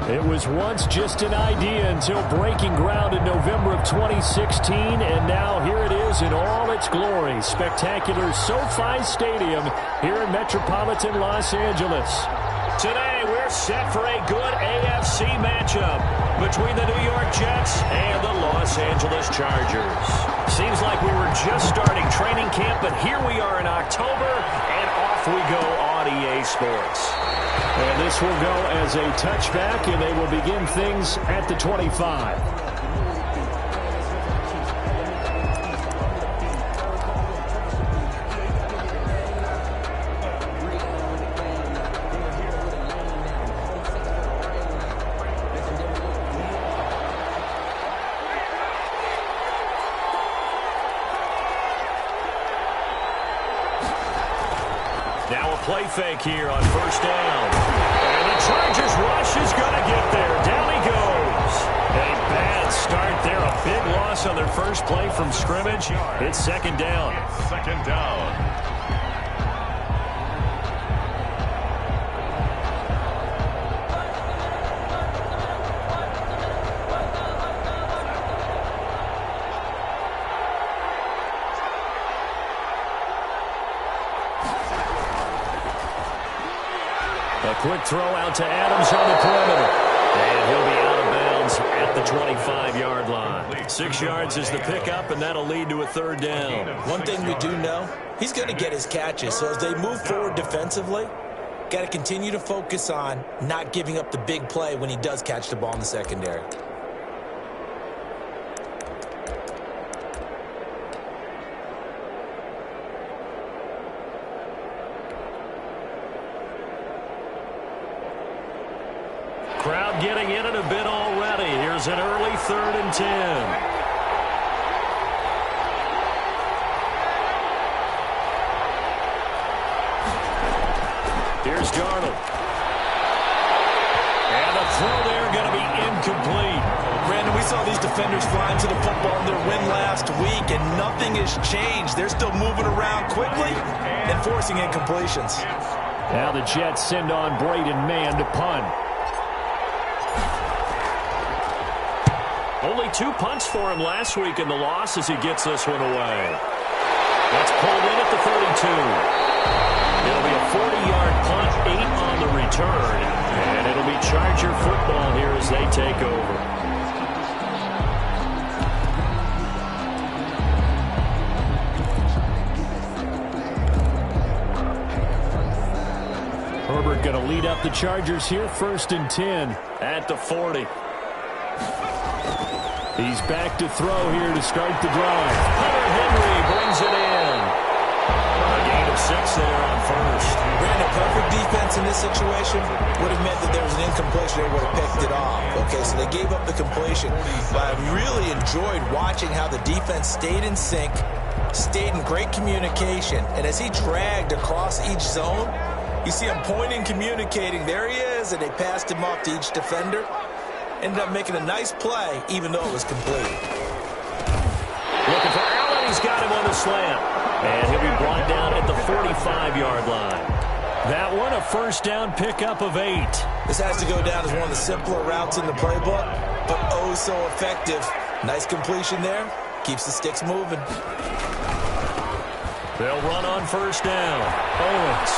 It was once just an idea until breaking ground in November of 2016, and now here it is in all its glory. Spectacular SoFi Stadium here in metropolitan Los Angeles. Today we're set for a good AFC matchup between the New York Jets and the Los Angeles Chargers. Seems like we were just starting training camp, but here we are in October, and off we go on EA Sports. And this will go as a touchback, and they will begin things at the 25. Now a play fake here on first down. And the Chargers rush is going to get there. Down he goes. A bad start there. A big loss on their first play from scrimmage. It's second down. Second down. A quick throw out to Adams on the perimeter. And he'll be out of bounds at the 25-yard line. 6 yards is the pickup, and that'll lead to a third down. One thing we do know, he's going to get his catches. So as they move forward defensively, got to continue to focus on not giving up the big play when he does catch the ball in the secondary. Crowd getting in it a bit already. Here's an early 3rd and 10. Here's Darnold. And the throw there going to be incomplete. Brandon, we saw these defenders flying to the football in their win last week, and nothing has changed. They're still moving around quickly and forcing incompletions. Now the Jets send on Braden Mann to punt. Only 2 punts for him last week in the loss as he gets this one away. That's pulled in at the 32. It'll be a 40-yard punt, 8 on the return, and it'll be Charger football here as they take over. Herbert going to lead up the Chargers here, 1st and 10 at the 40. He's back to throw here to start the drive. Hunter Henry brings it in. A gain of 6 there on first. Brandon, perfect defense in this situation would have meant that there was an incompletion. They would have picked it off. Okay, so they gave up the completion. But I really enjoyed watching how the defense stayed in sync, stayed in great communication, and as he dragged across each zone, you see him pointing, communicating. There he is, and they passed him off to each defender. Ended up making a nice play, even though it was complete. Looking for Allen. He's got him on the slant. And he'll be brought down at the 45-yard line. That one, a first down pickup of 8. This has to go down as one of the simpler routes in the playbook, but oh so effective. Nice completion there. Keeps the sticks moving. They'll run on first down. Owens.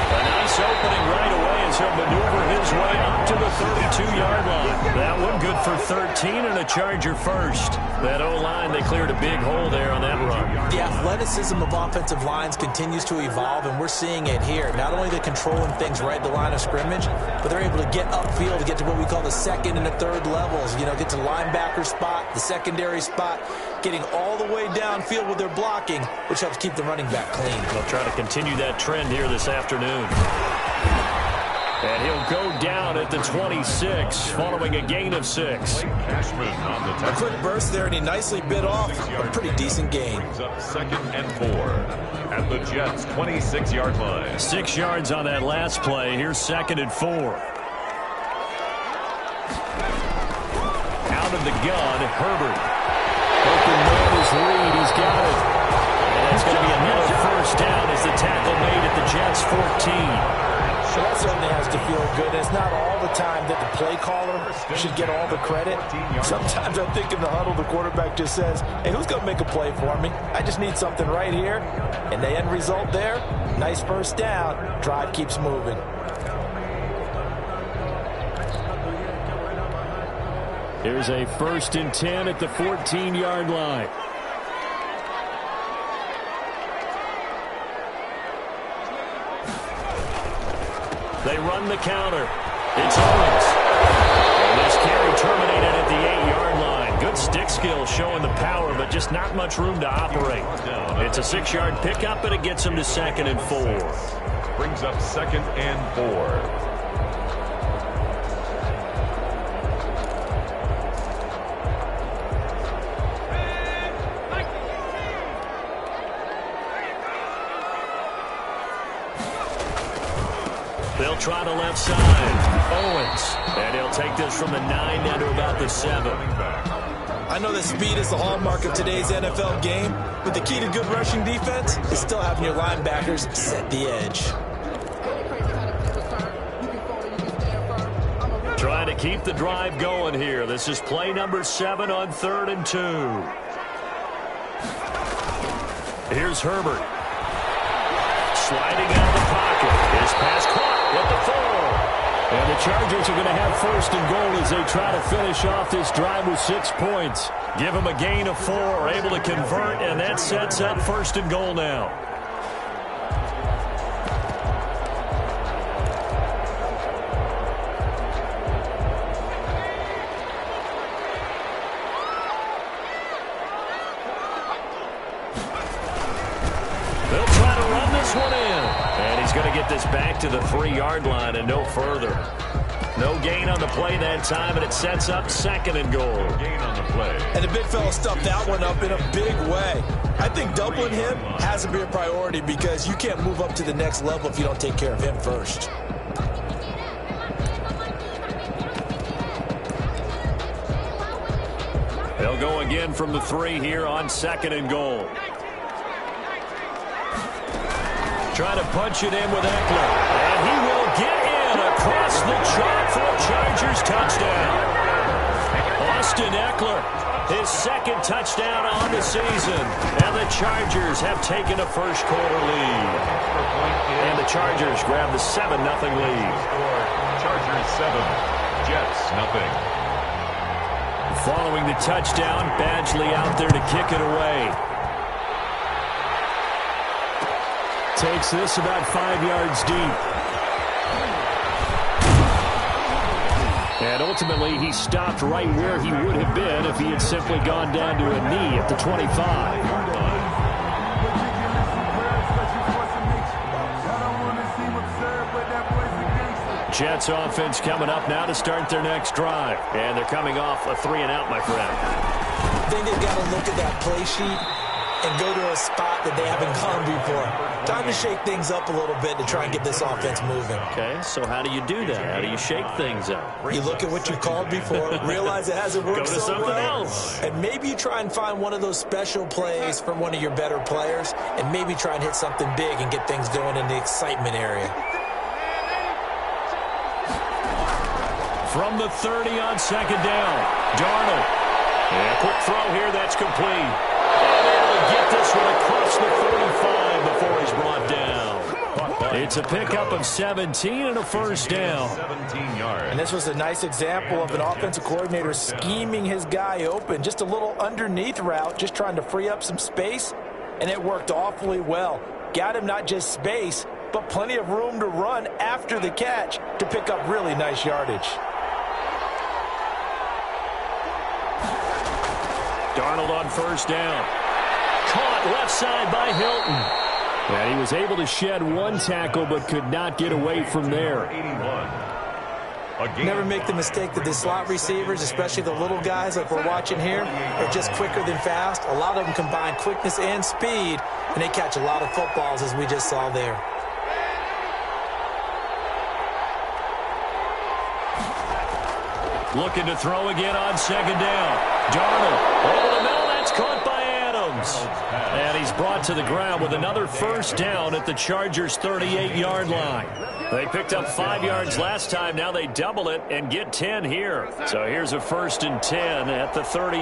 A nice opening right away as he'll maneuver his way up to the 32-yard line. That one good for 13 and a Charger first. That O-line, they cleared a big hole there on that run. The athleticism of offensive lines continues to evolve, and we're seeing it here. Not only they're controlling things right at the line of scrimmage, but they're able to get upfield to get to what we call the 2nd and the 3rd levels. You know, get to linebacker spot, the secondary spot, getting all the way downfield with their blocking, which helps keep the running back clean. They'll try to continue that trend here this afternoon. And he'll go down at the 26, following a gain of 6. A quick burst there, and he nicely bit off a pretty decent gain. Up 2nd and 4 at the Jets' 26-yard line. 6 yards on that last play. Here's 2nd and 4. Out of the gun, Herbert. Open man is Reed. He's got it. And it's going to be another first down as the tackle made at the Jets' 14. So that certainly has to feel good. And it's not all the time that the play caller should get all the credit. Sometimes I think in the huddle, the quarterback just says, hey, who's going to make a play for me? I just need something right here. And the end result there, nice first down. Drive keeps moving. Here's a 1st and 10 at the 14-yard line. They run the counter. It's Owens. And this carry terminated at the 8-yard line. Good stick skill showing the power, but just not much room to operate. It's a 6-yard pickup, but it gets him to 2nd and 4. Brings up 2nd and 4. They'll try the left side. Owens. And he'll take this from the 9 down to about the 7. I know that speed is the hallmark of today's NFL game, but the key to good rushing defense is still having your linebackers set the edge. Trying to keep the drive going here. This is play number 7 on 3rd and 2. Here's Herbert. Sliding out of the pocket. His pass caught with the 4. And the Chargers are going to have 1st and goal as they try to finish off this drive with 6 points. Give them a gain of 4, able to convert, and that sets up 1st and goal now. They'll try to run this one in. And he's going to get this back to the 3-yard line and no further. No gain on the play that time, and it sets up 2nd and goal. Gain on the play. And the big fella stuffed that one up in a big way. I think doubling him has to be a priority because you can't move up to the next level if you don't take care of him first. They'll go again from the 3 here on 2nd and goal. Trying to punch it in with Eckler. And he will get in across the chalk for a Chargers touchdown. Austin Eckler, his 2nd touchdown on the season. And the Chargers have taken a first-quarter lead. And the Chargers grab the 7-0 lead. Chargers 7, Jets 0. Following the touchdown, Badgley out there to kick it away. Takes this about 5 yards deep. And ultimately, he stopped right where he would have been if he had simply gone down to a knee at the 25. Jets offense coming up now to start their next drive. And they're coming off a 3-and-out, my friend. I think they've got to look at that play sheet and go to a spot that they haven't gone before. Time to shake things up a little bit to try and get this offense moving. Okay, so how do you do that? How do you shake things up? You look at what you called before, realize it hasn't worked Go to so something well, else. and maybe you try and find one of those special plays from one of your better players, and maybe try and hit something big and get things going in the excitement area. From the 30 on 2nd down, Darnold. And a quick throw here, that's complete. And able to get this one across the 45 before he's brought down. It's a pickup of 17 and a first down. 17 yards. And this was a nice example of an offensive coordinator scheming his guy open. Just a little underneath route, just trying to free up some space, and it worked awfully well. Got him not just space, but plenty of room to run after the catch to pick up really nice yardage. Darnold on first down. Caught left side by Hilton. And he was able to shed one tackle but could not get away from there. 81. Never make the mistake that the slot receivers, especially the little guys like we're watching here, are just quicker than fast. A lot of them combine quickness and speed, and they catch a lot of footballs as we just saw there. Looking to throw again on 2nd down. Darnold over the middle. That's caught by Adams. pass. And he's brought to the ground with another first down at the Chargers' 38-yard line. They picked up 5 yards last time. Now they double it and get 10 here. So here's a 1st and 10 at the 38.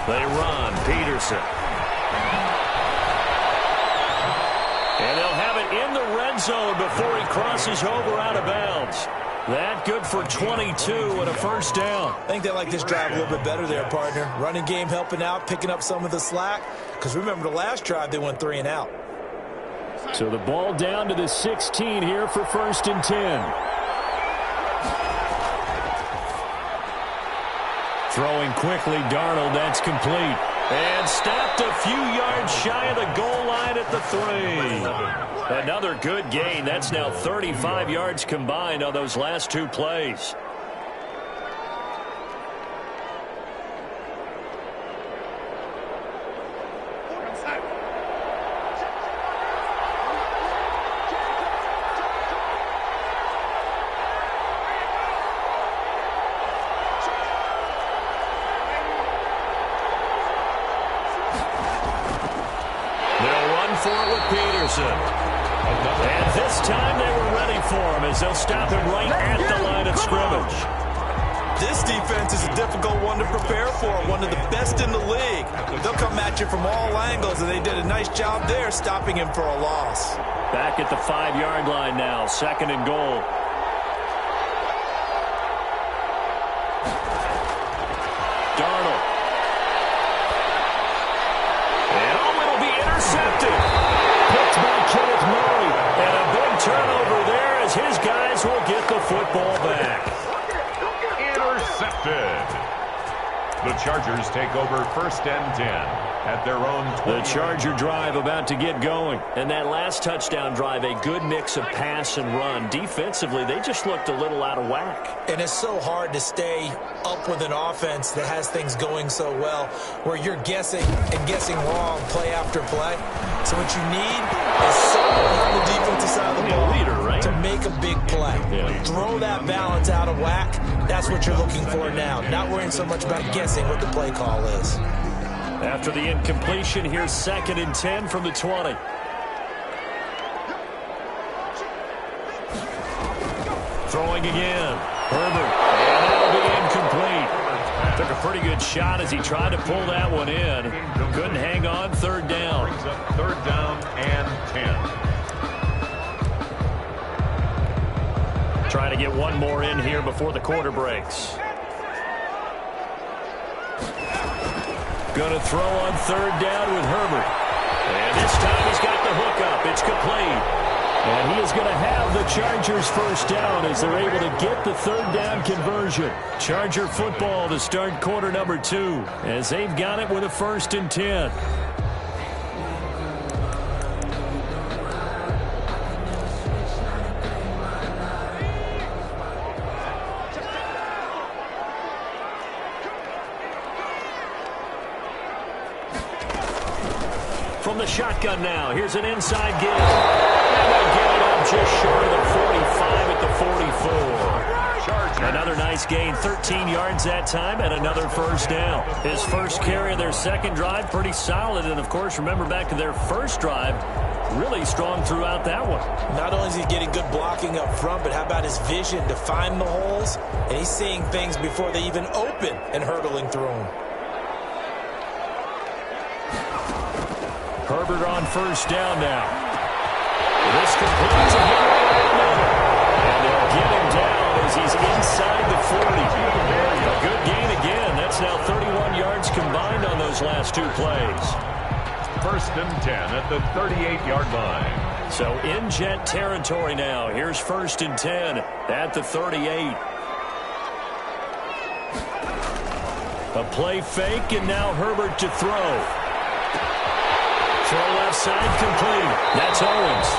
They run. Peterson. And they'll have it in the red zone before he crosses over out of bounds. That good for 22 and a first down. I think they like this drive a little bit better there, partner. Running game helping out, picking up some of the slack. Because remember, the last drive, they went 3 and out. So the ball down to the 16 here for 1st and 10. Throwing quickly, Darnold, that's complete. And stopped a few yards shy of the goal line at the 3. Another good gain. That's now 35 yards combined on those last 2 plays. And this time they were ready for him as they'll stop him right at the line of scrimmage. This defense is a difficult one to prepare for, one of the best in the league. They'll come at you from all angles, and they did a nice job there stopping him for a loss. Back at the 5-yard line now, 2nd and goal. Darnold. And it'll be intercepted. Picked by Kenneth Murray. And a big turnover there as his guys will get the football back. Intercepted. The Chargers take over 1st and 10 at their own 20. The Charger drive about to get going. And that last touchdown drive, a good mix of pass and run. Defensively, they just looked a little out of whack. And it's so hard to stay up with an offense that has things going so well, where you're guessing and guessing wrong play after play. So what you need is someone on the defensive side of the ball to make a big play. Throw that balance out of whack. That's what you're looking for now. Not worrying so much about guessing what the play call is. After the incompletion, here's 2nd and 10 from the 20. Throwing again. Herbert. And that'll be incomplete. Took a pretty good shot as he tried to pull that one in. Couldn't hang on. 3rd down. Brings up 3rd down and 10. Trying to get one more in here before the quarter breaks. Going to throw on 3rd down with Herbert. And this time he's got the hook up. It's complete. And he is going to have the Chargers' first down as they're able to get the 3rd down conversion. Charger football to start quarter number 2 as they've got it with a 1st and 10. From the shotgun now, here's an inside give. And they'll get it up just short of the 45 at the 44. Another nice gain, 13 yards that time, and another first down. His first carry of their 2nd drive, pretty solid. And, of course, remember back to their first drive, really strong throughout that one. Not only is he getting good blocking up front, but how about his vision to find the holes? And he's seeing things before they even open and hurtling through them. Herbert on first down now. This completes a hit right in the middle. And they'll get him down as he's inside the 40. A good gain again. That's now 31 yards combined on those last 2 plays. 1st and 10 at the 38-yard line. So in Jet territory now. Here's 1st and 10 at the 38. A play fake, and now Herbert to throw. Throw left side complete. That's Owens.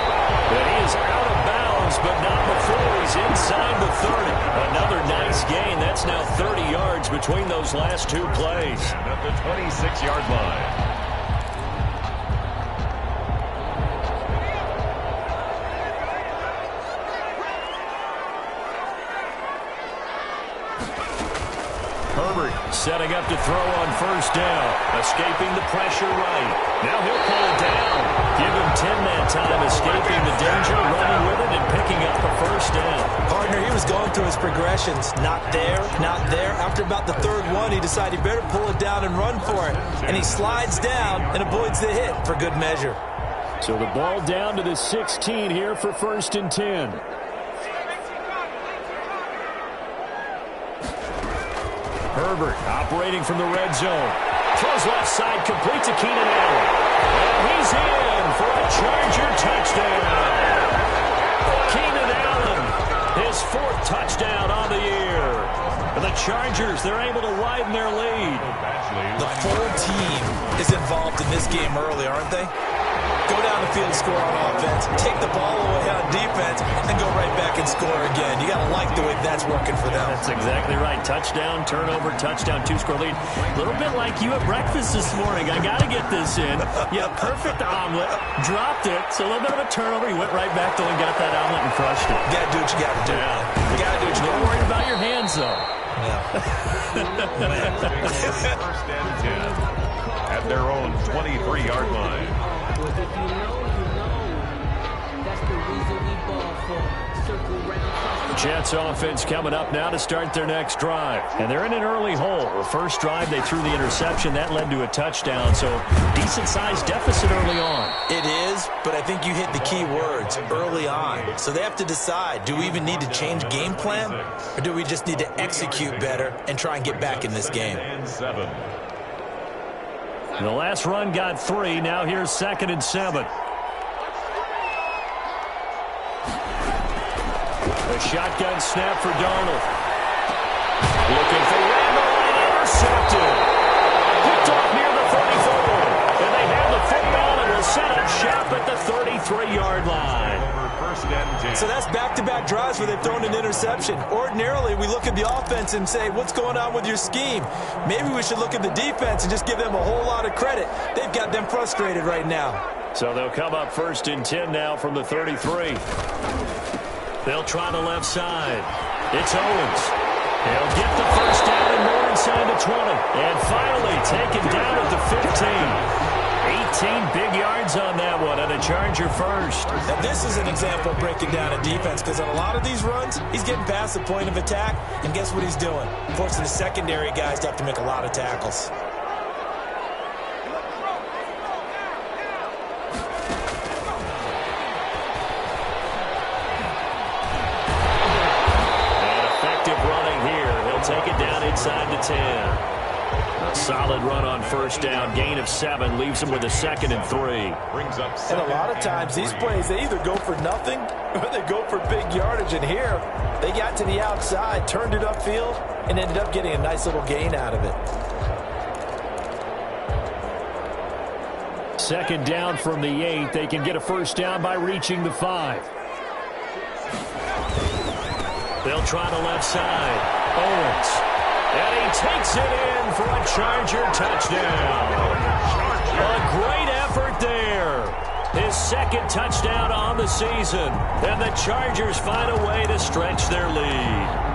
But he is out of bounds, but not before he's inside the 30. Another nice gain. That's now 30 yards between those last 2 plays. And at the 26-yard line. Herbert setting up to throw on first down. Escaping the pressure right. Now he'll pull it down. Give him 10 that time, escaping the danger, running with it, and picking up a first down. Partner, he was going through his progressions. Not there, not there. After about the third one, he decided he better pull it down and run for it. And he slides down and avoids the hit for good measure. So the ball down to the 16 here for 1st and 10. Herbert operating from the red zone. Throws left side, complete to Keenan Allen. And he's in for a Charger touchdown. Keenan Allen, his 4th touchdown on the year. And the Chargers, they're able to widen their lead. The full team is involved in this game early, aren't they? Go down the field, score on offense, take the ball away on defense, and go right back and score again. You got to like the way that's working for them. That's exactly right. Touchdown, turnover, touchdown, 2-score lead. A little bit like you at breakfast this morning. I got to get this in. Yeah, perfect omelet. Dropped it. So a little bit of a turnover. You went right back though and got that omelet and crushed it. You got to do what you got to do. Yeah. You got to do what you got to do. Don't worry about your hands, though. Yeah. First and 10 at their own 23-yard line. If you know, that's the reason we ball for. Circle round. Jets offense coming up now to start their next drive. And they're in an early hole. The first drive, they threw the interception. That led to a touchdown. So decent-sized deficit early on. It is, but I think you hit the key words, early on. So they have to decide, do we even need to change game plan? Or do we just need to execute better and try and get back in this game? The last run got 3. Now here's 2nd and 7. A shotgun snap for Darnold. Looking for Randall and intercepted. Picked off near the 34. And they have the football and will set up shop at the 33-yard line. So that's back-to-back drives where they've thrown an interception. Ordinarily, we look at the offense and say, what's going on with your scheme? Maybe we should look at the defense and just give them a whole lot of credit. They've got them frustrated right now. So they'll come up 1st and 10 now from the 33. They'll try the left side. It's Owens. He'll get the first down and more inside the 20. And finally taken down at the 15. 18 big yards on that one, and a Charger first. Now, this is an example of breaking down a defense, because on a lot of these runs, he's getting past the point of attack, and guess what he's doing? Forcing the secondary guys to have to make a lot of tackles. And effective running here. He'll take it down inside the 10. A solid run on first down. Gain of 7 leaves him with a 2nd and 3. Brings up And a lot of times these plays, they either go for nothing or they go for big yardage. And here, they got to the outside, turned it upfield, and ended up getting a nice little gain out of it. 2nd down from the 8. They can get a first down by reaching the 5. They'll try the left side. Owens. And he takes it in for a Charger touchdown. A great effort there. His 2nd touchdown on the season. And the Chargers find a way to stretch their lead.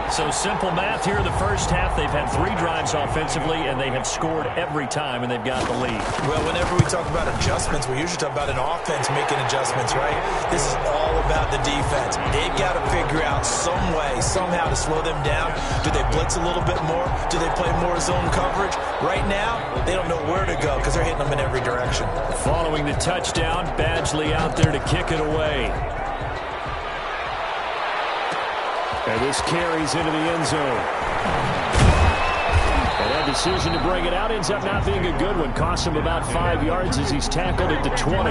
So simple math here in the first half. They've had 3 drives offensively, and they have scored every time, and they've got the lead. Well, whenever we talk about adjustments, we usually talk about an offense making adjustments, right? This is all about the defense. They've got to figure out some way, somehow to slow them down. Do they blitz a little bit more? Do they play more zone coverage? Right now, they don't know where to go because they're hitting them in every direction. Following the touchdown, Badgley out there to kick it away. And this carries into the end zone. And that decision to bring it out ends up not being a good one. Costs him about 5 yards as he's tackled at the 20.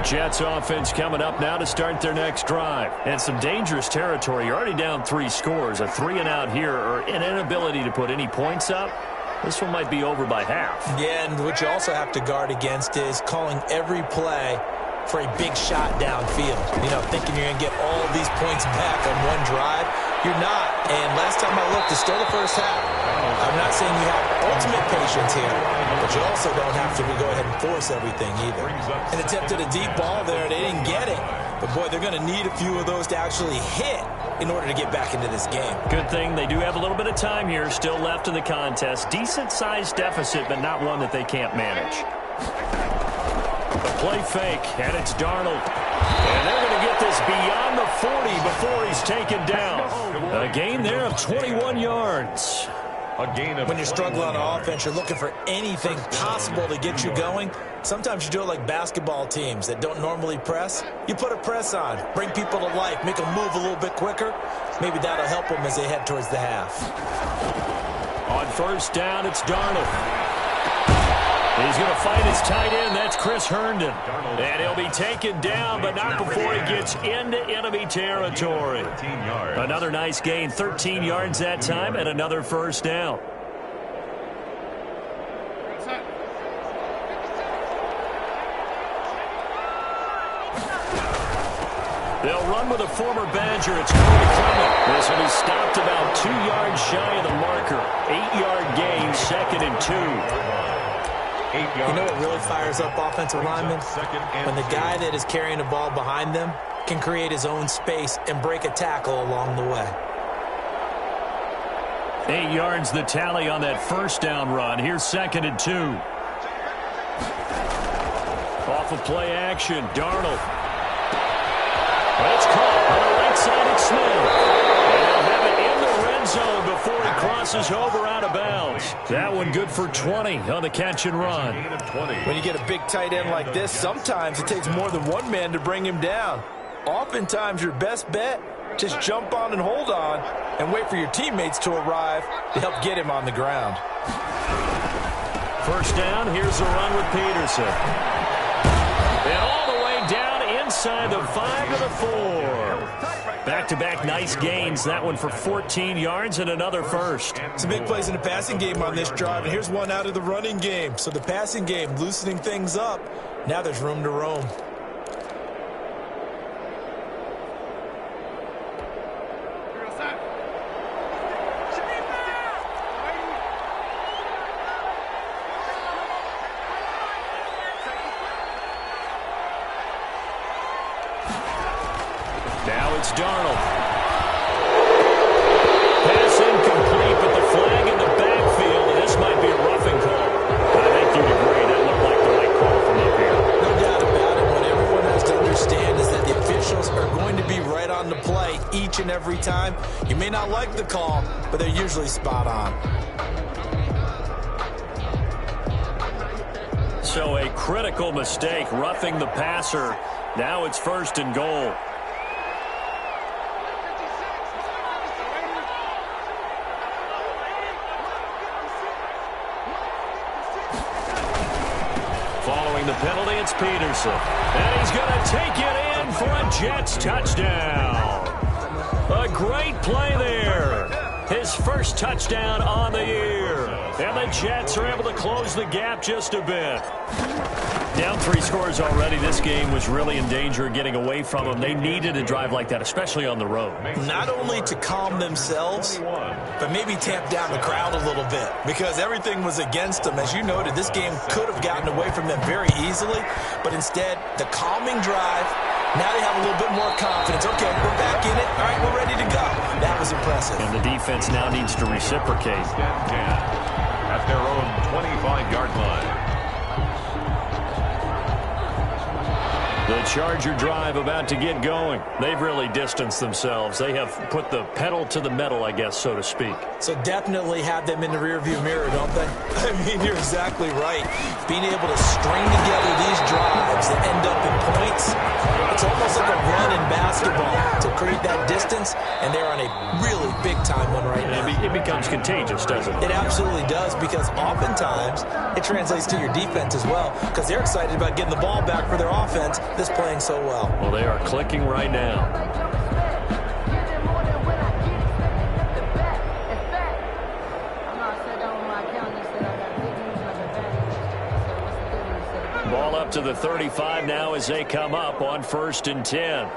Jets offense coming up now to start their next drive. And some dangerous territory. You're already down 3 scores. A 3-and-out here, or an inability to put any points up. This one might be over by half. Yeah, and what you also have to guard against is calling every play for a big shot downfield. You know, thinking you're going to get all these points back on one drive. You're not. And last time I looked, it's still the first half. I'm not saying you have ultimate patience here, but you also don't have to go ahead and force everything either. And attempted a deep ball there. They didn't get it. But, boy, they're going to need a few of those to actually hit in order to get back into this game. Good thing they do have a little bit of time here still left in the contest. Decent-sized deficit, but not one that they can't manage. The play fake, and it's Darnold. And they're going to get this beyond the 40 before he's taken down. A gain there of 21 yards. When you're struggling on offense, you're looking for anything possible to get you going. Sometimes you do it like basketball teams that don't normally press. You put a press on, bring people to life, make them move a little bit quicker. Maybe that'll help them as they head towards the half. On first down, it's Darnold. He's going to fight his tight end. That's Chris Herndon. And he'll be taken down, but not before he gets into enemy territory. Another nice gain, 13 yards that time, and another first down. They'll run with a former Badger. It's Cody Clement. This will be stopped about 2 yards shy of the marker. 8-yard gain, 2nd and 2. You know what really fires up offensive linemen? When the guy that is carrying the ball behind them can create his own space and break a tackle along the way. 8 yards the tally on that first down run. Here's 2nd and 2. Off of play action, Darnold. It's caught on the right side at Smith. And they'll have it in the red zone before he crosses over out of bounds. That one good for 20 on the catch and run. When you get a big tight end like this, sometimes it takes more than one man to bring him down. Oftentimes your best bet, just jump on and hold on and wait for your teammates to arrive to help get him on the ground. First down, here's the run with Peterson. And all the way down inside the 5 to the 4. Back-to-back nice gains. That one for 14 yards and another first. Some big plays in the passing game on this drive, and here's one out of the running game. So the passing game loosening things up. Now there's room to roam. Now it's Darnold. Pass incomplete, but the flag in the backfield, and this might be a roughing call. I think you'd agree that looked like the right call from up here. No doubt about it. What everyone has to understand is that the officials are going to be right on the play each and every time. You may not like the call, but they're usually spot on. So a critical mistake, roughing the passer. Now it's 1st and goal. Following the penalty, it's Peterson. And he's going to take it in for a Jets touchdown. A great play there. His first touchdown on the year. And the Jets are able to close the gap just a bit. Down 3 scores already. This game was really in danger of getting away from them. They needed a drive like that, especially on the road. Not only to calm themselves, but maybe tamp down the crowd a little bit because everything was against them. As you noted, this game could have gotten away from them very easily, but instead, the calming drive, now they have a little bit more confidence. Okay, we're back in it. All right, we're ready to go. That was impressive. And the defense now needs to reciprocate. At their own 25-yard line. The Charger drive about to get going. They've really distanced themselves. They have put the pedal to the metal, I guess, so to speak. So definitely have them in the rearview mirror, don't they? I mean, you're exactly right. Being able to string together these drives that end up in points, it's almost like a run in basketball to create that distance, and they're on a really big-time one right now. It becomes contagious, doesn't it? It absolutely does, because oftentimes it translates to your defense as well, because they're excited about getting the ball back for their offense that's playing so well. Well, they are clicking right now. Ball up to the 35 now as they come up on 1st and 10.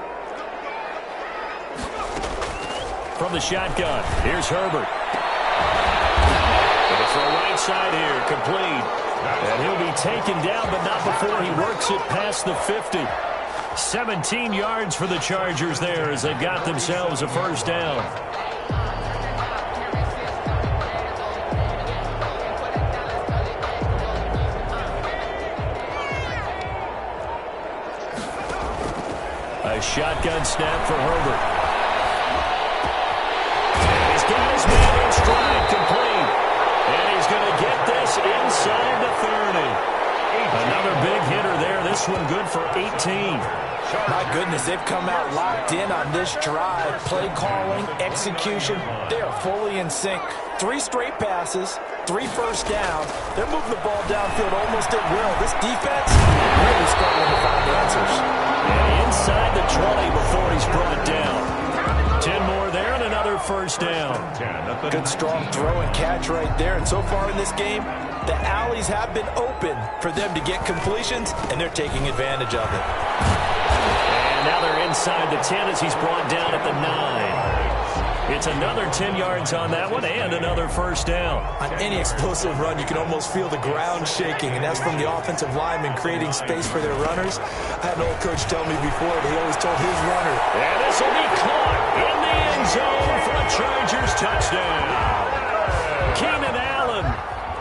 from the shotgun. Here's Herbert. Going to throw right side here, complete. And he'll be taken down, but not before he works it past the 50. 17 yards for the Chargers there as they've got themselves a first down. A shotgun snap for Herbert. He's got his man in stride, complete. And he's going to get this inside the 30. Another big hitter there. This one good for 18. My goodness, they've come out locked in on this drive. Play calling, execution, they are fully in sync. 3 straight passes, 3 first downs. They're moving the ball downfield almost at will. This defense really struggling to find answers. And inside the 20 before he's brought down. 10 more there and another first down. Good strong throw and catch right there. And so far in this game, the alleys have been open for them to get completions, and they're taking advantage of it. And now they're inside the 10 as he's brought down at the 9. It's another 10 yards on that one and another first down. On any explosive run, you can almost feel the ground shaking, and that's from the offensive linemen creating space for their runners. I had an old coach tell me before that he always told his runner. And this will be caught in the end zone for a Chargers touchdown. Keenan Allen,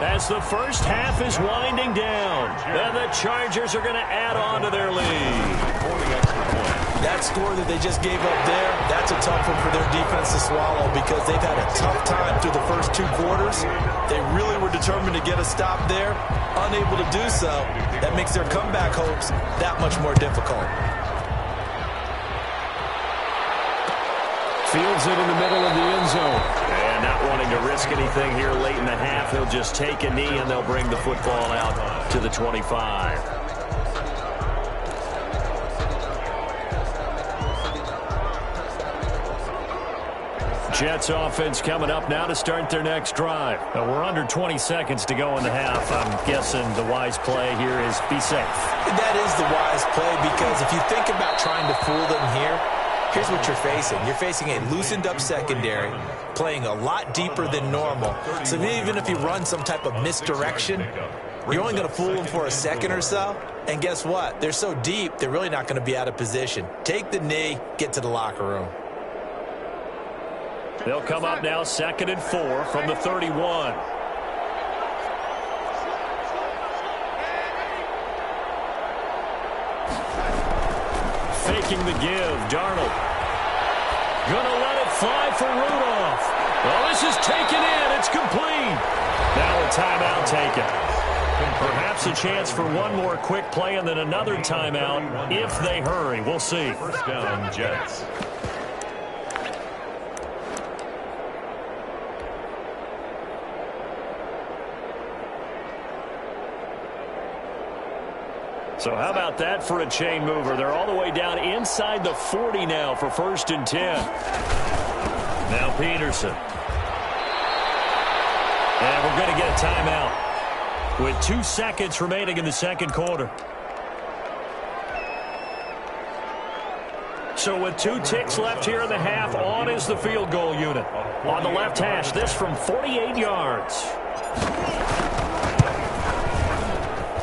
as the first half is winding down, and the Chargers are going to add on to their lead. That score that they just gave up there, that's a tough one for their defense to swallow because they've had a tough time through the first 2 quarters. They really were determined to get a stop there, unable to do so. That makes their comeback hopes that much more difficult. Fields it in the middle of the end zone. And not wanting to risk anything here late in the half, he'll just take a knee and they'll bring the football out to the 25. Jets offense coming up now to start their next drive. We're under 20 seconds to go in the half. I'm guessing the wise play here is be safe. That is the wise play because if you think about trying to fool them here, here's what you're facing. You're facing a loosened up secondary, playing a lot deeper than normal. So even if you run some type of misdirection, you're only going to fool them for a second or so. And guess what? They're so deep, they're really not going to be out of position. Take the knee, get to the locker room. They'll come up now 2nd and 4 from the 31. Faking the give, Darnold. Gonna let it fly for Rudolph. Well, this is taken in. It's complete. Now a timeout taken. Perhaps a chance for one more quick play and then another timeout if they hurry. We'll see. First down, Jets. So how about that for a chain mover? They're all the way down inside the 40 now for 1st and 10. Now Peterson. And we're going to get a timeout with 2 seconds remaining in the second quarter. So with 2 ticks left here in the half, on is the field goal unit. On the left hash, this from 48 yards.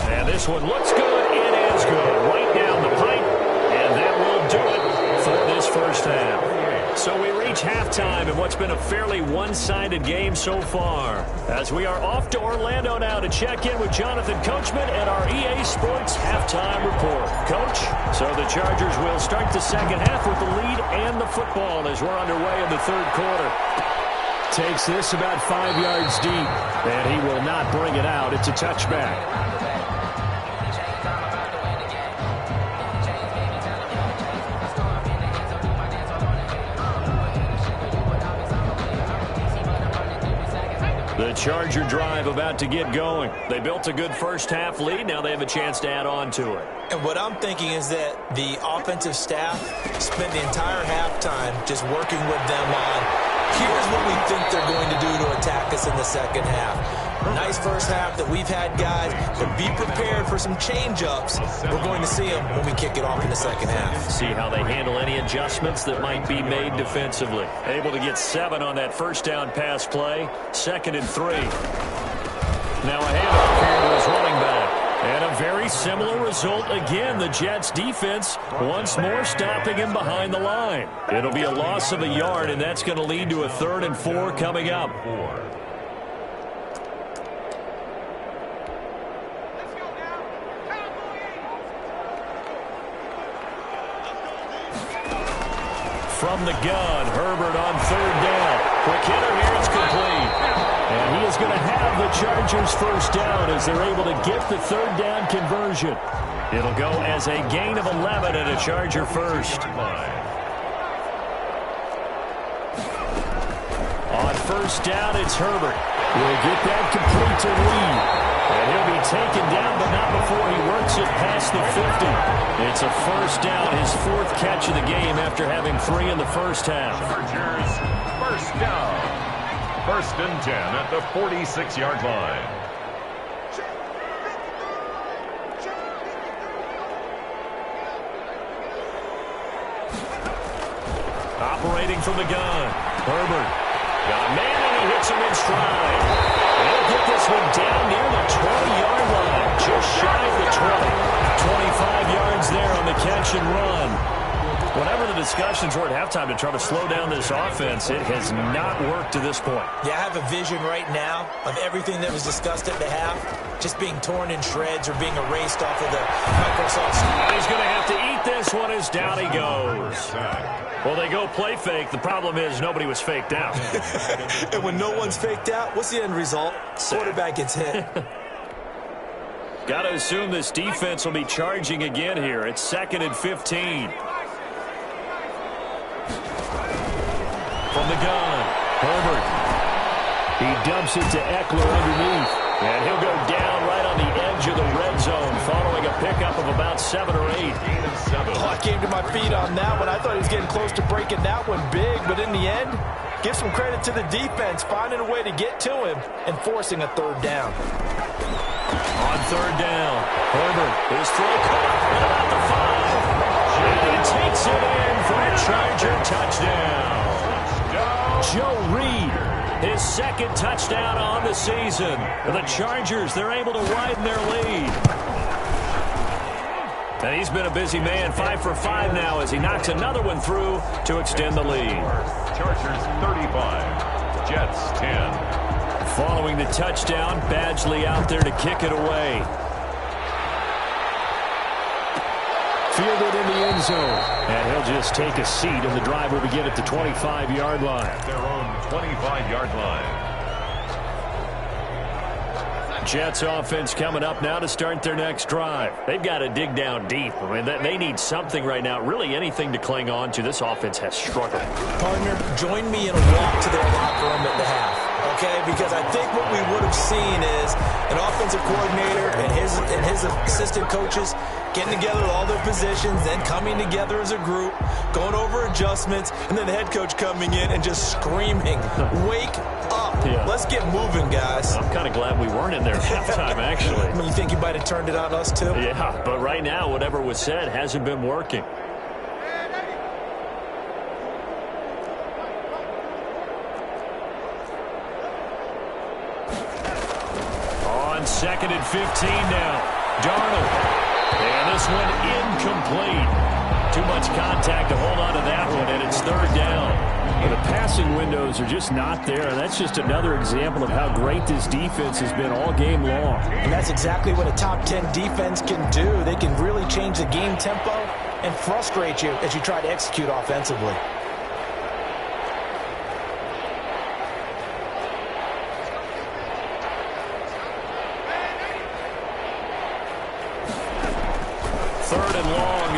And this one looks good. It is good. Right down the pipe. And that will do it for this first half. So we reach halftime in what's been a fairly one-sided game so far. As we are off to Orlando now to check in with Jonathan Coachman and our EA Sports halftime report. Coach, so the Chargers will start the second half with the lead and the football as we're underway in the third quarter. Takes this about 5 yards deep, and he will not bring it out. It's a touchback. The Charger drive about to get going. They built a good first half lead. Now they have a chance to add on to it. And what I'm thinking is that the offensive staff spent the entire halftime just working with them on, here's what we think they're going to do to attack us in the second half. Nice first half that we've had, guys, but be prepared for some change-ups. We're going to see them when we kick it off in the second half. See how they handle any adjustments that might be made defensively. Able to get 7 on that first down pass play. 2nd and 3. Now a handoff here to his running back. And a very similar result again. The Jets defense once more stopping him behind the line. It'll be a loss of a yard, and that's going to lead to a 3rd and 4 coming up. From the gun, Herbert on 3rd down. Quick hitter here, it's complete. And he is going to have the Chargers first down as they're able to get the 3rd down conversion. It'll go as a gain of 11 and a Charger first. On 1st down, it's Herbert. We'll get that complete to Reed. And he'll be taken down, but not before he works it past the 50. It's a first down, his 4th catch of the game after having 3 in the first half. Chargers first down. 1st and 10 at the 46-yard line. Operating from the gun. Herbert got a man, and he hits him in stride. They'll get this one down near the 20-yard line, just shy of the 20. 25 yards there on the catch and run. Whatever the discussions were at halftime to try to slow down this offense, it has not worked to this point. Yeah, I have a vision right now of everything that was discussed at the half just being torn in shreds or being erased off of the Microsoft screen. He's going to have to eat this one as down he goes. Well, they go play fake. The problem is nobody was faked out. And when no one's faked out, what's the end result? Quarterback gets hit. Got to assume this defense will be charging again here. It's 2nd and 15. From the gun, Herbert. He dumps it to Eckler underneath. And he'll go down right on the edge of the red zone following a pickup of about 7 or 8. Oh, I came to my feet on that one. I thought he was getting close to breaking that one big, but in the end, give some credit to the defense, finding a way to get to him and forcing a 3rd down. On 3rd down, Herbert, his throw caught at about the 5. And he takes it in for a Charger touchdown. Joe Reed, his 2nd touchdown on the season. The Chargers, they're able to widen their lead. And he's been a busy man, 5 for 5 now as he knocks another one through to extend the lead. Chargers 35, Jets 10. Following the touchdown, Badgley out there to kick it away. Fielded in the end zone. And he'll just take a seat, and the drive will begin at the 25-yard line. At their own 25-yard line. Jets offense coming up now to start their next drive. They've got to dig down deep. I mean, they need something right now, really anything to cling on to. This offense has struggled. Partner, join me in a walk to their locker room at the half. Okay, because I think what we would have seen is an offensive coordinator and his assistant coaches getting together with all their positions, then coming together as a group, going over adjustments, and then the head coach coming in and just screaming, "Wake up! Yeah. Let's get moving, guys." I'm kind of glad we weren't in there at halftime, actually. I mean, you think you might have turned it on us, too? Yeah, but right now, whatever was said hasn't been working. On 2nd and 15 now. Darnold. And this one incomplete. Too much contact to hold on to that one, and it's 3rd down. Well, the passing windows are just not there, and that's just another example of how great this defense has been all game long. And that's exactly what a top 10 defense can do. They can really change the game tempo and frustrate you as you try to execute offensively.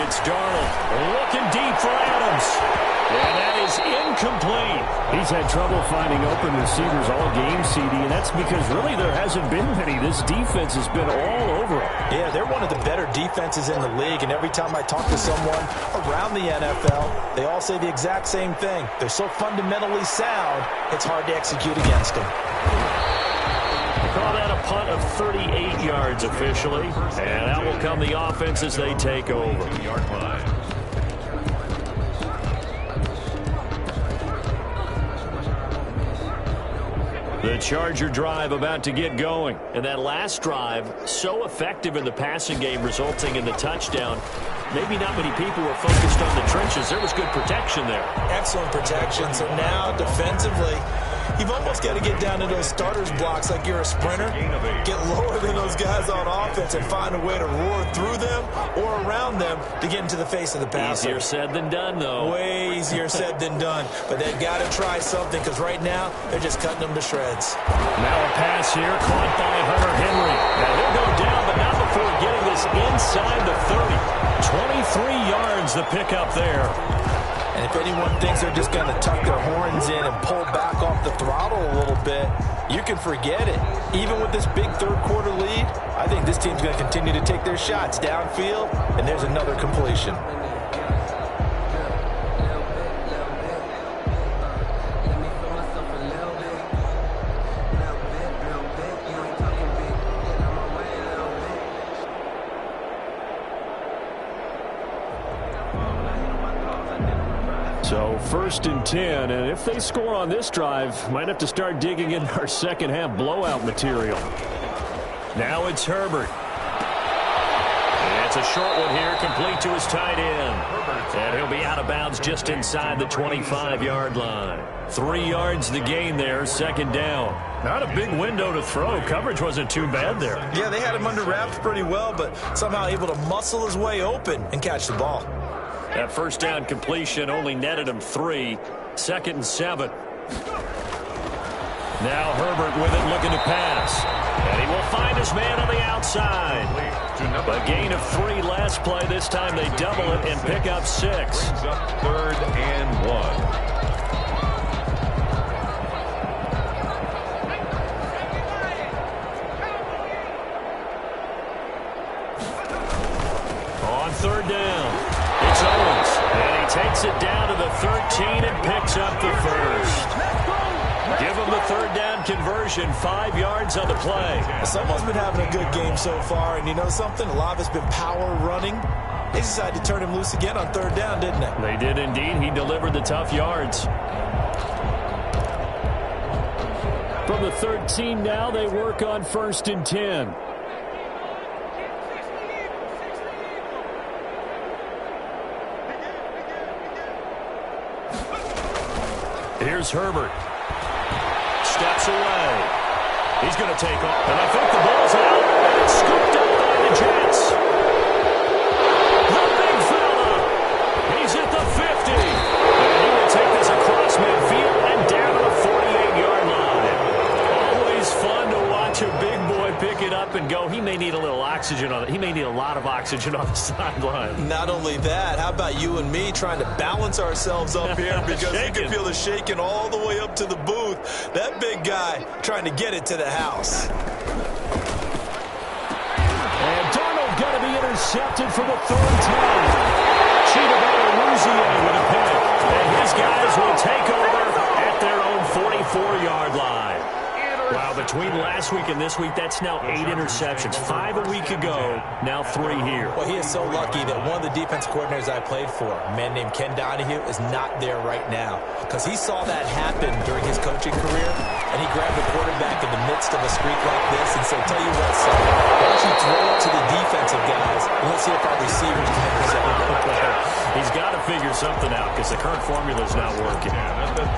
It's Darnold looking deep for Adams. And that is incomplete. He's had trouble finding open receivers all game, CD, and that's because really there hasn't been many. This defense has been all over them. Yeah, they're one of the better defenses in the league, and every time I talk to someone around the NFL, they all say the exact same thing. They're so fundamentally sound, it's hard to execute against them. Call that punt of 38 yards officially. And out will come the offense as they take over. The Charger drive about to get going. And that last drive, so effective in the passing game, resulting in the touchdown. Maybe not many people were focused on the trenches. There was good protection there. Excellent protection. So now defensively, you've almost got to get down to those starters blocks like you're a sprinter. Get lower than those guys on offense and find a way to roar through them or around them to get into the face of the passer. Easier said than done, though. Way easier said than done. But they've got to try something because right now they're just cutting them to shreds. Now a pass here caught by Hunter Henry. Now he'll go down, but not before getting this inside the 30. 23 yards the pickup there. And if anyone thinks they're just going to tuck their horns in and pull back off the throttle a little bit, you can forget it. Even with this big third-quarter lead, I think this team's going to continue to take their shots downfield, and there's another completion. So 1st and 10, and if they score on this drive, might have to start digging in our second half blowout material. Now it's Herbert. And it's a short one here, complete to his tight end. And he'll be out of bounds just inside the 25-yard line. 3 yards the gain there, 2nd down. Not a big window to throw. Coverage wasn't too bad there. Yeah, they had him under wraps pretty well, but somehow able to muscle his way open and catch the ball. That 1st down completion only netted him 3. 2nd and 7. Now Herbert with it, looking to pass. And he will find his man on the outside. A gain of 3 last play. This time they double it and pick up 6. Brings up 3rd and 1. On 3rd down. It's Owens, and he takes it down to the 13 and picks up the 1st. Give him the 3rd down conversion, 5 yards on the play. Someone's been having a good game so far, and you know something? A lot of it's been power running. They decided to turn him loose again on 3rd down, didn't they? They did indeed. He delivered the tough yards. From the 13 now, they work on 1st and 10. Here's Herbert. Steps away. He's going to take off. And I think the ball's out. And it's scooped up by the Jets. The big fella. He's at the 50. And he will take this across midfield and down to the 48-yard line. Always fun to watch a big boy pick it up and go. He may need a little oxygen on it. He may need a lot of oxygen on the sideline. Not only that, how about you and me trying to balance ourselves up here because you can feel the shaking all the way up to the booth. That big guy trying to get it to the house. And Darnold got to be intercepted for the 3rd time. Cheated by Louisiana with a pick. And his guys will take over at their own 44-yard line. Wow, between last week and this week, that's now 8 interceptions. 5 a week ago, now 3 here. Well, he is so lucky that one of the defense coordinators I played for, a man named Ken Donahue, is not there right now. Because he saw that happen during his coaching career, and he grabbed the quarterback in the midst of a streak like this and said, tell you what, son, why don't you throw it to the defensive guys, and let's see if our receivers can intercept it. He's got to figure something out because the current formula is not working.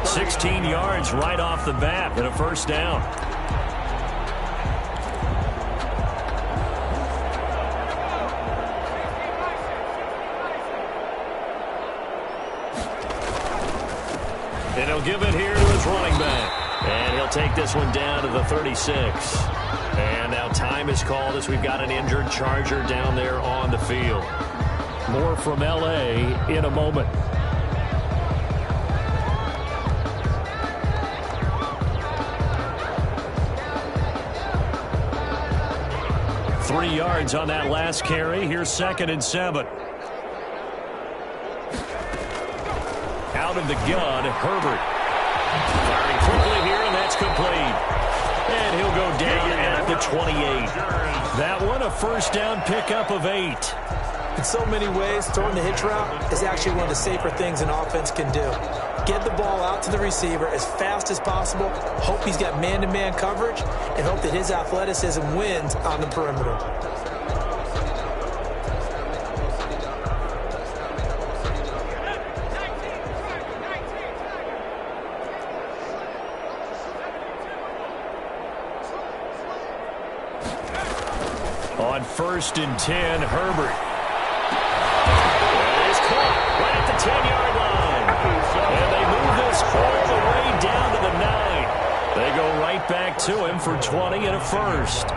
16 yards right off the bat and a 1st down. And he'll give it here to his running back. And he'll take this one down to the 36. And now time is called as we've got an injured Charger down there on the field. More from L.A. in a moment. Three yards on that last carry. Here's 2nd and 7. Out of the gun, Herbert. Firing quickly here, and that's complete. And he'll go down at at the 28. That one a first down pickup of 8. In so many ways, throwing the hitch route is actually one of the safer things an offense can do. Get the ball out to the receiver as fast as possible, hope he's got man-to-man coverage, and hope that his athleticism wins on the perimeter. On 1st and 10, Herbert. It is caught right at the 10-yard line. And they move this all the way down to the 9. They go right back to him for 20 and a first.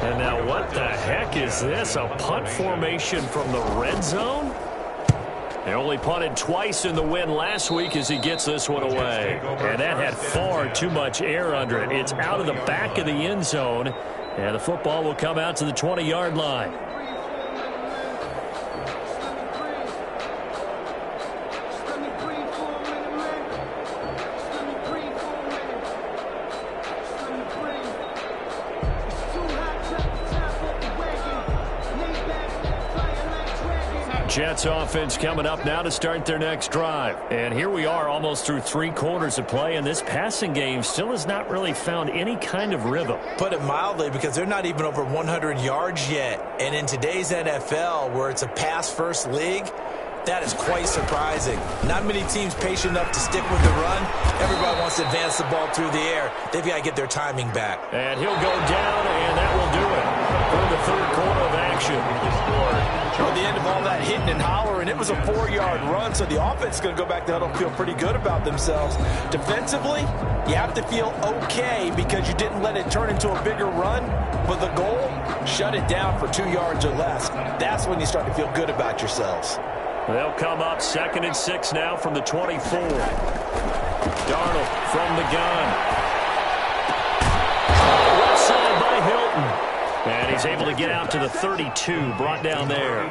And now what the heck is this? A punt formation from the red zone? They only punted twice in the win last week as he gets this one away. And that had far too much air under it. It's out of the back of the end zone. And the football will come out to the 20-yard line. Jets offense coming up now to start their next drive. And here we are almost through 3 quarters of play, and this passing game still has not really found any kind of rhythm. Put it mildly, because they're not even over 100 yards yet. And in today's NFL, where it's a pass-first league, that is quite surprising. Not many teams patient enough to stick with the run. Everybody wants to advance the ball through the air. They've got to get their timing back. And he'll go down, and that will do it for the 3rd quarter of action. Toward the end of all that hitting and hollering, it was a 4-yard run, so the offense is going to go back to huddle and feel pretty good about themselves. Defensively, you have to feel okay because you didn't let it turn into a bigger run, but the goal, shut it down for 2 yards or less. That's when you start to feel good about yourselves. They'll come up 2nd and 6 now from the 24. Darnold from the gun. Left side by Hilton. And he's able to get out to the 32, brought down there.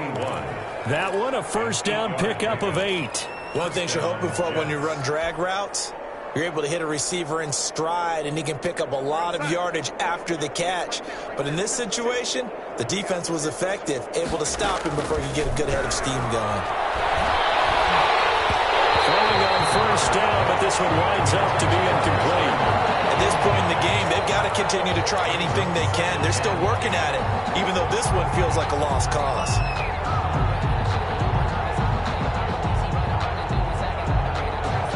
That one a first down pickup of 8. One of the things you're hoping for when you run drag routes, you're able to hit a receiver in stride, and he can pick up a lot of yardage after the catch. But in this situation, the defense was effective, able to stop him before he could get a good head of steam going. Throwing on first down, but this one winds up to be incomplete. At this point in the game, they've got to continue to try anything they can. They're still working at it, even though this one feels like a lost cause.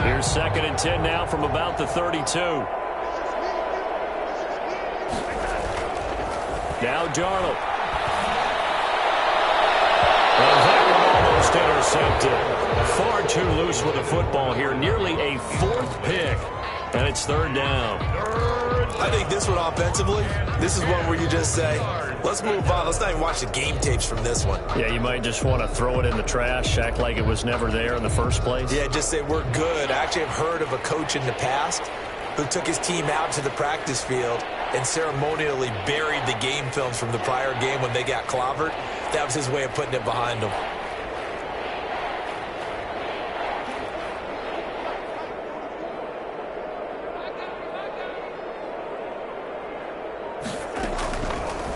Here's 2nd and 10 now from about the 32. Now Darnold. And that one almost intercepted. Far too loose with the football here. Nearly a 4th pick. And it's 3rd down. I think this one offensively, this is one where you just say, let's move on. Let's not even watch the game tapes from this one. Yeah, you might just want to throw it in the trash, act like it was never there in the first place. Yeah, just say we're good. I actually have heard of a coach in the past who took his team out to the practice field and ceremonially buried the game films from the prior game when they got clobbered. That was his way of putting it behind them.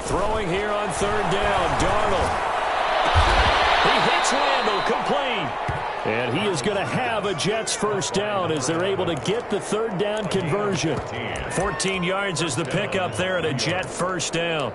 Throwing here on 3rd down, Darnold. He hits Randall, complete. And he is going to have a Jets first down as they're able to get the 3rd down conversion. 14 yards is the pickup there at a Jet first down.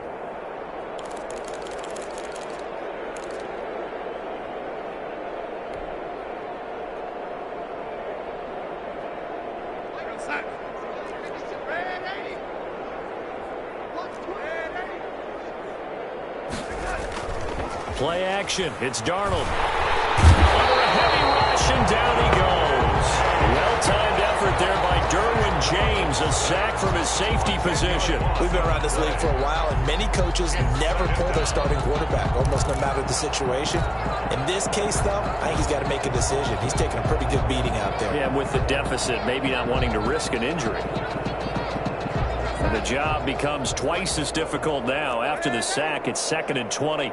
Play action. It's Darnold. Under a heavy rush, and down he goes. Well-timed effort there by Derwin James. A sack from his safety position. We've been around this league for a while, and many coaches never pull their starting quarterback, almost no matter the situation. In this case, though, I think he's got to make a decision. He's taking a pretty good beating out there. Yeah, with the deficit, maybe not wanting to risk an injury. And the job becomes twice as difficult now. After the sack, it's 2nd and 20.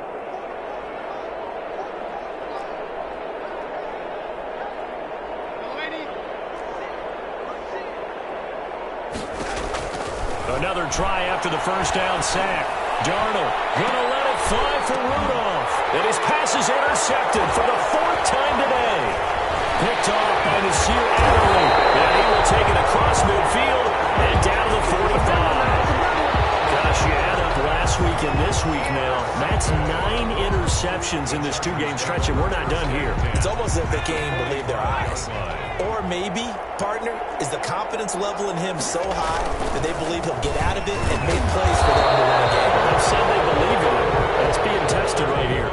Another try after the first down sack. Darnold gonna let it fly for Rudolph. And his pass is intercepted for the 4th time today. Picked off by Nasir Adderley. And he will take it across midfield and down to the 45. Gosh, you add up last week and this week now. That's 9 interceptions in this 2-game stretch, and we're not done here. It's almost as if they can't even believe their eyes. Or maybe, partner, is the confidence level in him so high that they believe he'll get out of it and make plays for them to win a game. They said they believe in it. That's being tested right here.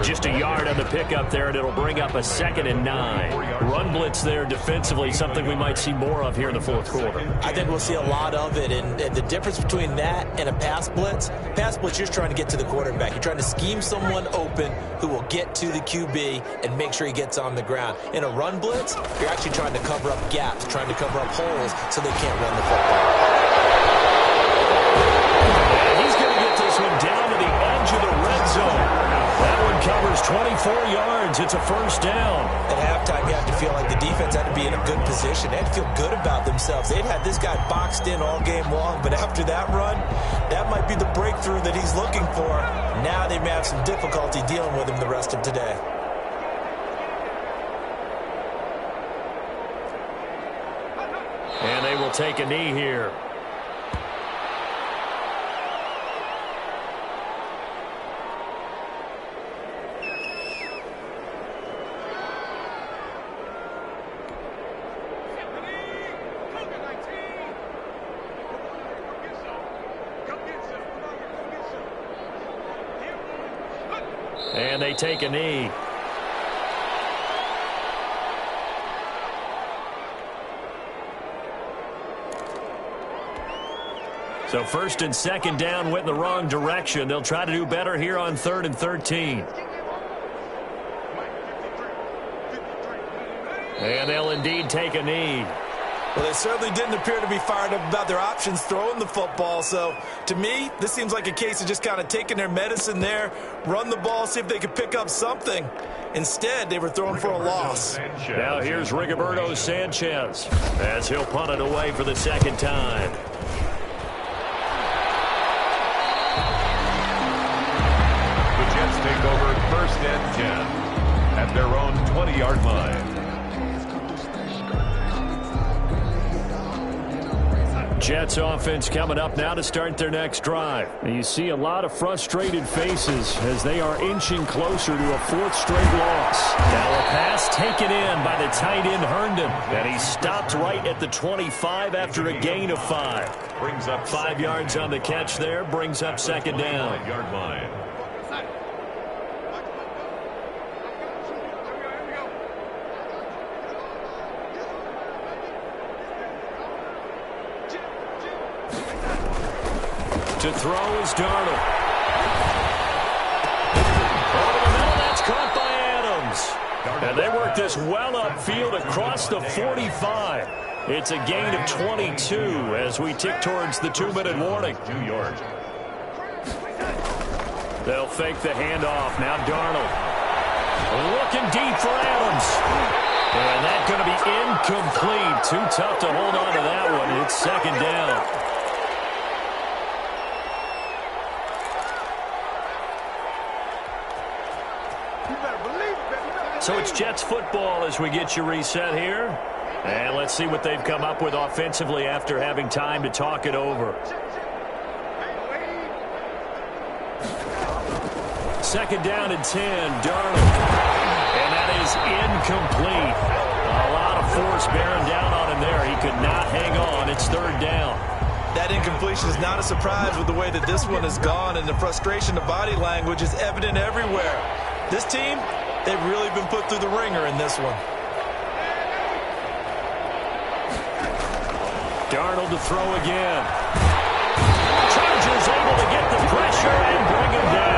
Just a yard on the pickup there, and it'll bring up a 2nd and 9. Run blitz there defensively, something we might see more of here in the 4th quarter. I think we'll see a lot of it, and the difference between that and a pass blitz, you're just trying to get to the quarterback. You're trying to scheme someone open who will get to the QB and make sure he gets on the ground. In a run blitz, you're actually trying to cover up gaps, trying to cover up holes so they can't run the football. And he's going to get this one down to the edge of the red zone. That one covers 24 yards. It's a 1st down. At halftime, you have to feel like the defense had to be in a good position. They had to feel good about themselves. They'd had this guy boxed in all game long, but after that run, that might be the breakthrough that he's looking for. Now they may have some difficulty dealing with him the rest of today. And they will take a knee here. And they take a knee. So 1st and 2nd down went in the wrong direction. They'll try to do better here on 3rd and 13. And they'll indeed take a knee. Well, they certainly didn't appear to be fired up about their options throwing the football. So, to me, this seems like a case of just kind of taking their medicine there, run the ball, see if they could pick up something. Instead, they were throwing for a loss. Now here's Rigoberto Sanchez as he'll punt it away for the 2nd time. The Jets take over 1st and 10 at their own 20-yard line. Jets offense coming up now to start their next drive. And you see a lot of frustrated faces as they are inching closer to a 4th straight loss. Now a pass taken in by the tight end Herndon. And he stopped right at the 25 after a gain of 5. Brings up 5 yards on the catch there. Brings up 2nd down. Yard line. To throw is Darnold. Over the middle, that's caught by Adams. And they work this well upfield across the 45. It's a gain of 22 as we tick towards the 2-minute warning. 2 yards. They'll fake the handoff. Now Darnold. Looking deep for Adams. And that's going to be incomplete. Too tough to hold on to that one. It's 2nd down. So it's Jets football as we get you reset here. And let's see what they've come up with offensively after having time to talk it over. 2nd down and 10, Darnold. And that is incomplete. A lot of force bearing down on him there. He could not hang on. It's 3rd down. That incompletion is not a surprise with the way that this one has gone, and the frustration, the body language is evident everywhere. This team, they've really been put through the ringer in this one. Darnold to throw again. Chargers able to get the pressure and bring him down.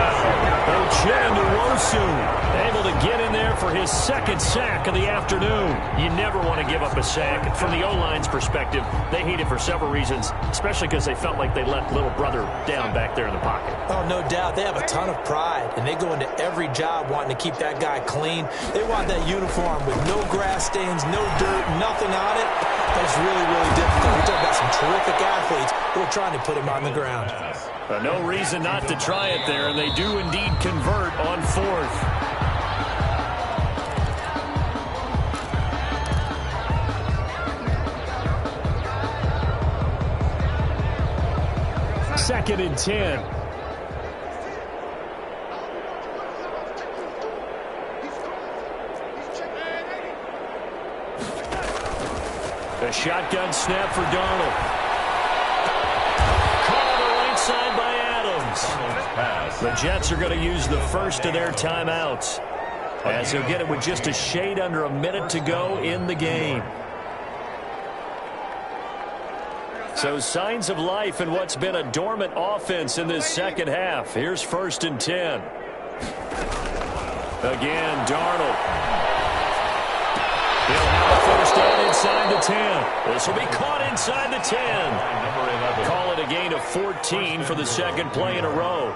Able to get in there for his second sack of the afternoon. You never want to give up a sack. From the O-line's perspective, they hate it for several reasons, especially because they felt like they let little brother down back there in the pocket. Oh, no doubt. They have a ton of pride, and they go into every job wanting to keep that guy clean. They want that uniform with no grass stains, no dirt, nothing on it. That's really, really difficult. We're talking about some terrific athletes who are trying to put him on the ground. No reason not to try it there, and they do indeed convert on fourth. Second and 10. A shotgun snap for Darnold. Caught on the right side by Adams. The Jets are going to use the first of their timeouts, as they'll get it with just a shade under a minute to go in the game. So signs of life in what's been a dormant offense in this second half. Here's first and 10. Again, Darnold. He'll have a first down inside the 10. This will be caught inside the 10. Call it a gain of 14 for the second play in a row.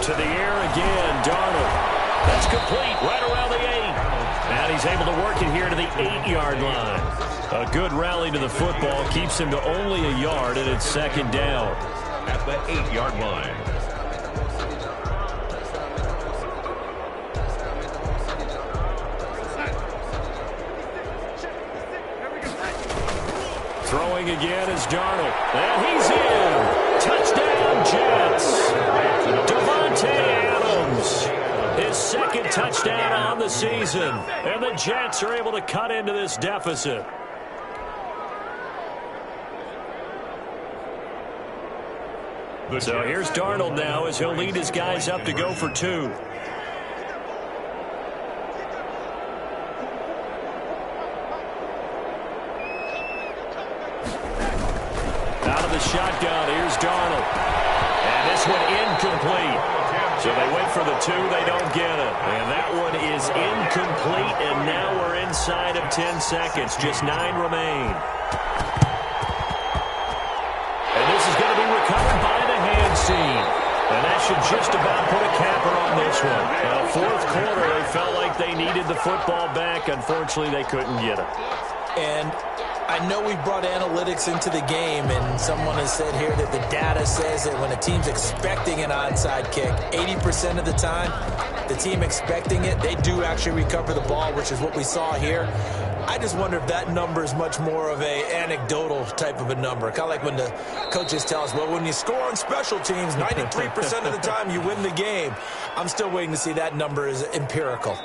To the air again, Darnold. That's complete right around the 8. And he's able to work it here to the 8-yard line. A good rally to the football keeps him to only a yard, and it's second down. At the 8-yard line. Throwing again is Darnold. And he's in. Touchdown, Jets. Davante Adams. His second touchdown on the season. And the Jets are able to cut into this deficit. So here's Darnold now as he'll lead his guys up to go for 2. Out of the shotgun, here's Darnold. And this one incomplete. So they wait for the 2, they don't get it. And that one is incomplete, and now we're inside of 10 seconds. Just 9 remain. And this is going to be recovered by the hand seam. And that should just about put a capper on this one. Now, fourth quarter, they felt like they needed the football back. Unfortunately, they couldn't get it. And I know we brought analytics into the game, and someone has said here that the data says that when a team's expecting an onside kick, 80% of the time, the team expecting it, they do actually recover the ball, which is what we saw here. I just wonder if that number is much more of a anecdotal type of a number. Kind of like when the coaches tell us, well, when you score on special teams, 93% of the time you win the game. I'm still waiting to see that number is empirical.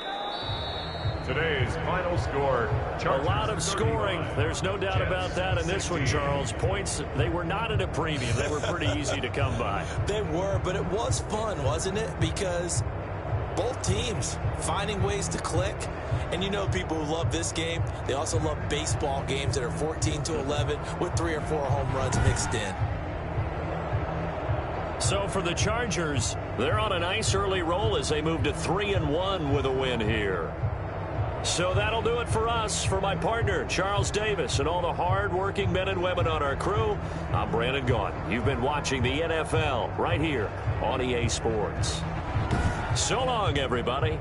Today's final score. A lot of scoring. There's no doubt about that in this one, Charles. Points, they were not at a premium. They were pretty easy to come by. They were, but it was fun, wasn't it? Because both teams finding ways to click. And you know people who love this game, they also love baseball games that are 14-11 with 3 or 4 home runs mixed in. So for the Chargers, they're on a nice early roll as they move to 3-1 with a win here. So that'll do it for us. For my partner, Charles Davis, and all the hard-working men and women on our crew, I'm Brandon Gaudin. You've been watching the NFL right here on EA Sports. So long, everybody.